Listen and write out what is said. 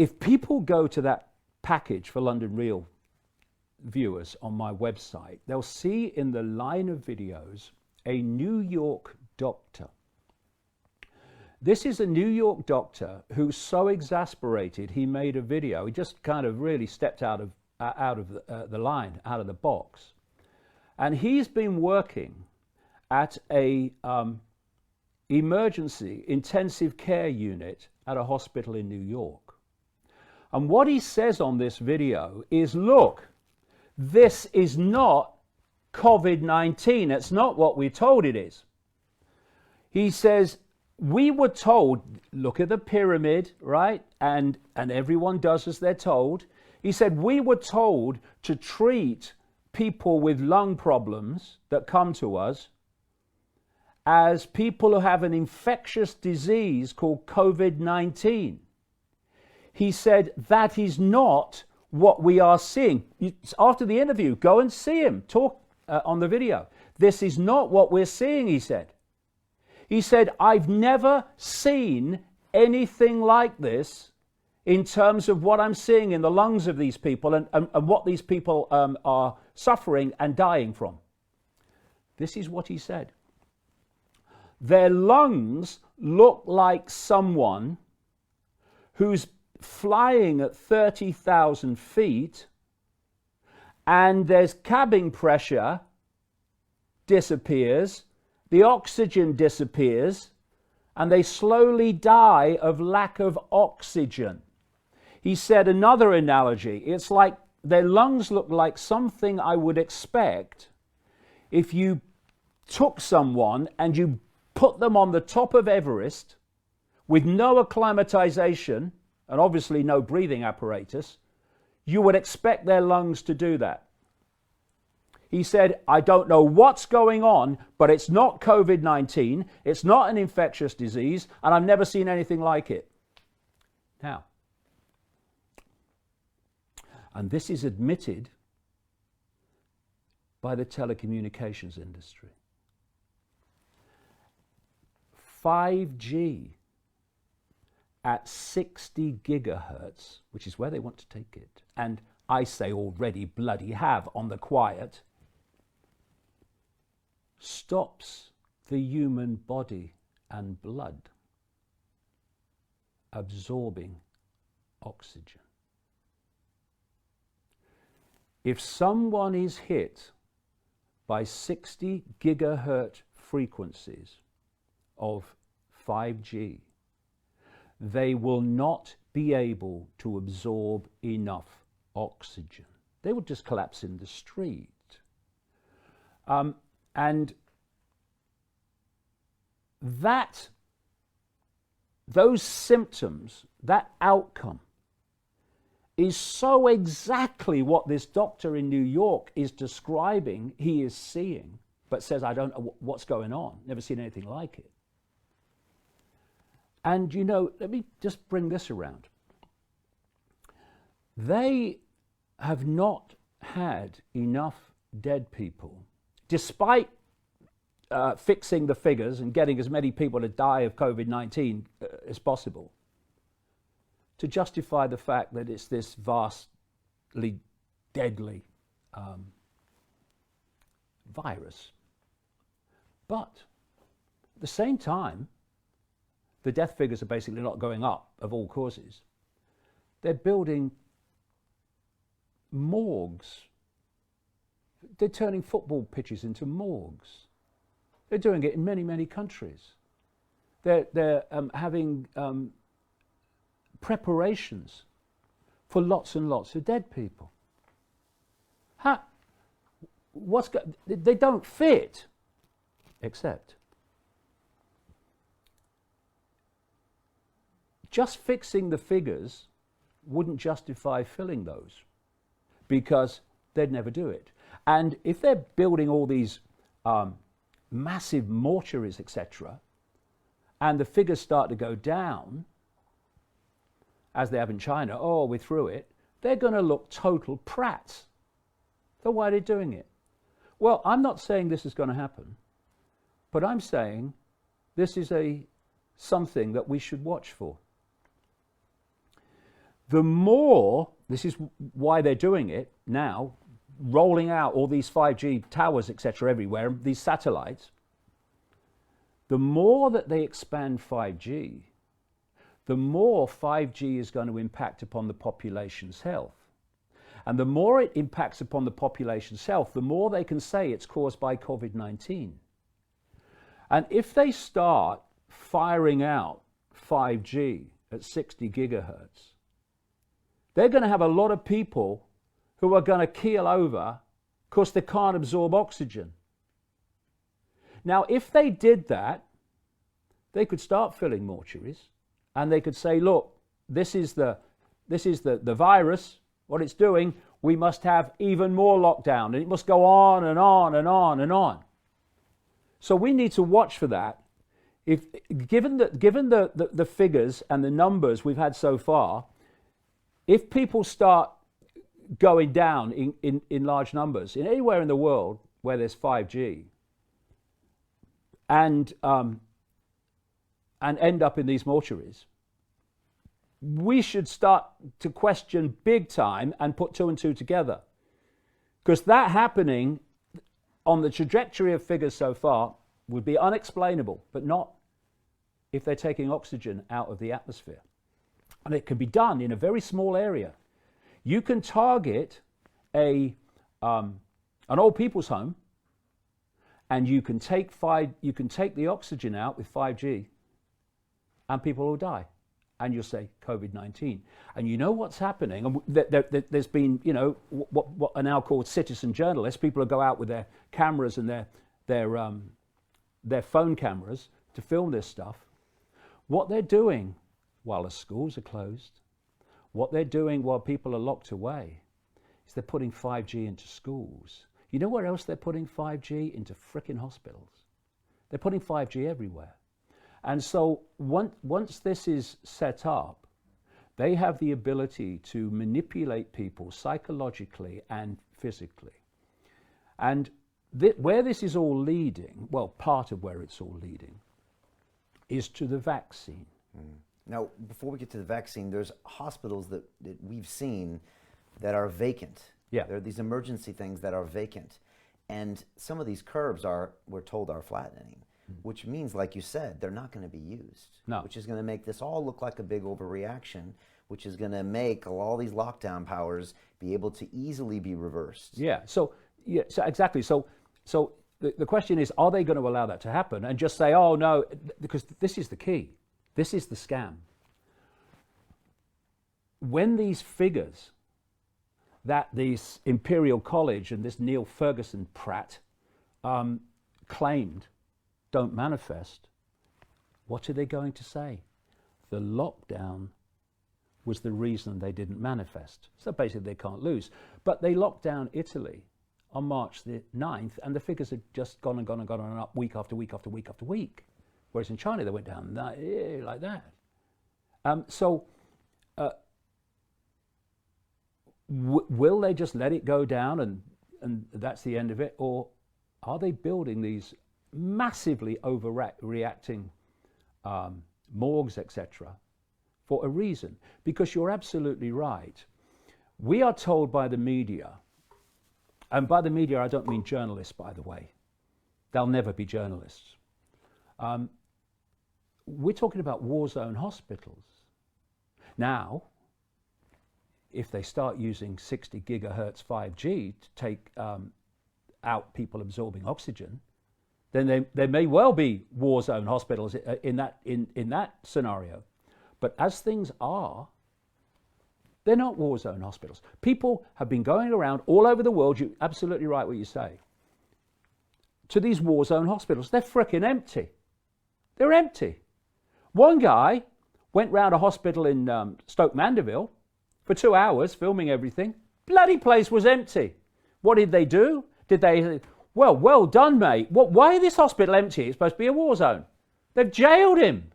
if people go to that package for London Real viewers on my website, they'll see in the line of videos a New York doctor. This is a New York doctor who's so exasperated he made a video. He just kind of really stepped out of the line, out of the box, and he's been working at a emergency intensive care unit at a hospital in New York. And what he says on this video is, look, this is not COVID-19. It's not what we're told it is. He says, we were told, look at the pyramid, right? And everyone does as they're told. He said, we were told to treat people with lung problems that come to us as people who have an infectious disease called COVID-19. He said, that is not what we are seeing. After the interview, go and see him talk on the video. This is not what we're seeing, he said. He said, I've never seen anything like this in terms of what I'm seeing in the lungs of these people and what these people are suffering and dying from. This is what he said. Their lungs look like someone who's flying at 30,000 feet, and there's cabin pressure disappears, the oxygen disappears, and they slowly die of lack of oxygen. He said another analogy, it's like their lungs look like something I would expect if you took someone and you put them on the top of Everest with no acclimatization and obviously no breathing apparatus. You would expect their lungs to do that. He said, I don't know what's going on, but it's not COVID-19, it's not an infectious disease, and I've never seen anything like it. Now, and this is admitted by the telecommunications industry. 5G at 60 gigahertz, which is where they want to take it, and I say already bloody have on the quiet, stops the human body and blood absorbing oxygen. If someone is hit by 60 gigahertz frequencies of 5G, they will not be able to absorb enough oxygen. They will just collapse in the street. And those symptoms, that outcome, is so exactly what this doctor in New York is describing he is seeing, but says, I don't know what's going on, never seen anything like it. And you know, let me just bring this around. They have not had enough dead people, despite fixing the figures and getting as many people to die of COVID-19 as possible, to justify the fact that it's this vastly deadly virus. But at the same time, the death figures are basically not going up of all causes. They're building morgues. They're turning football pitches into morgues. They're doing it in many, many countries. They're having preparations for lots and lots of dead people. They don't fit, except just fixing the figures wouldn't justify filling those, because they'd never do it. And if they're building all these massive mortuaries, etc., and the figures start to go down, as they have in China, oh, we're through it, they're going to look total prats. So why are they doing it? Well, I'm not saying this is going to happen, but I'm saying this is something that we should watch for. the more, this is why they're doing it now, rolling out all these 5G towers, etc., everywhere, these satellites, the more that they expand 5G, the more 5G is going to impact upon the population's health. And the more it impacts upon the population's health, the more they can say it's caused by COVID-19. And if they start firing out 5G at 60 gigahertz, they're going to have a lot of people who are going to keel over because they can't absorb oxygen. Now, if they did that, they could start filling mortuaries and they could say, look, this is the virus, what it's doing, we must have even more lockdown, and it must go on and on and on and on. So we need to watch for that. If given the figures and the numbers we've had so far, if people start going down in large numbers in anywhere in the world where there's 5G, and end up in these mortuaries, we should start to question big time and put two and two together. Because that happening on the trajectory of figures so far would be unexplainable, but not if they're taking oxygen out of the atmosphere. And it can be done in a very small area. You can target an old people's home, and you can take the oxygen out with 5G, and people will die. And you'll say COVID-19. And you know what's happening? And there's been, you know, what are now called citizen journalists. People who go out with their cameras and their phone cameras to film this stuff. What they're doing while the schools are closed, what they're doing while people are locked away, is they're putting 5G into schools. You know where else they're putting 5G? Into frickin' hospitals. They're putting 5G everywhere. And so once this is set up, they have the ability to manipulate people psychologically and physically. And where this is all leading, well, part of where it's all leading, is to the vaccine. Now, before we get to the vaccine, there's hospitals that we've seen that are vacant. Yeah. There are these emergency things that are vacant. And some of these curves we're told, are flattening. Which means, like you said, they're not going to be used. No. Which is going to make this all look like a big overreaction, which is going to make all these lockdown powers be able to easily be reversed. Yeah. So exactly. So the question is, are they going to allow that to happen and just say, oh no, because this is the key. This is the scam. When these figures that this Imperial College and this Neil Ferguson prat claimed don't manifest, what are they going to say? The lockdown was the reason they didn't manifest. So basically they can't lose. But they locked down Italy on March the 9th, and the figures had just gone and gone and gone and up week after week after week after week. Whereas in China they went down like that. Will they just let it go down and that's the end of it? Or are they building these massively overreacting morgues, etc., for a reason? Because you're absolutely right. We are told by the media, and by the media I don't mean journalists, by the way. They'll never be journalists. We're talking about war zone hospitals. Now, if they start using 60 gigahertz 5G to take out people absorbing oxygen, then there may well be war zone hospitals in that scenario. But as things are, they're not war zone hospitals. People have been going around all over the world, you're absolutely right what you say, to these war zone hospitals. They're frickin' empty. They're empty. One guy went round a hospital in Stoke Mandeville for 2 hours filming everything. Bloody place was empty. What did they do? Did they... Well done, mate. Why is this hospital empty? It's supposed to be a war zone. They've jailed him.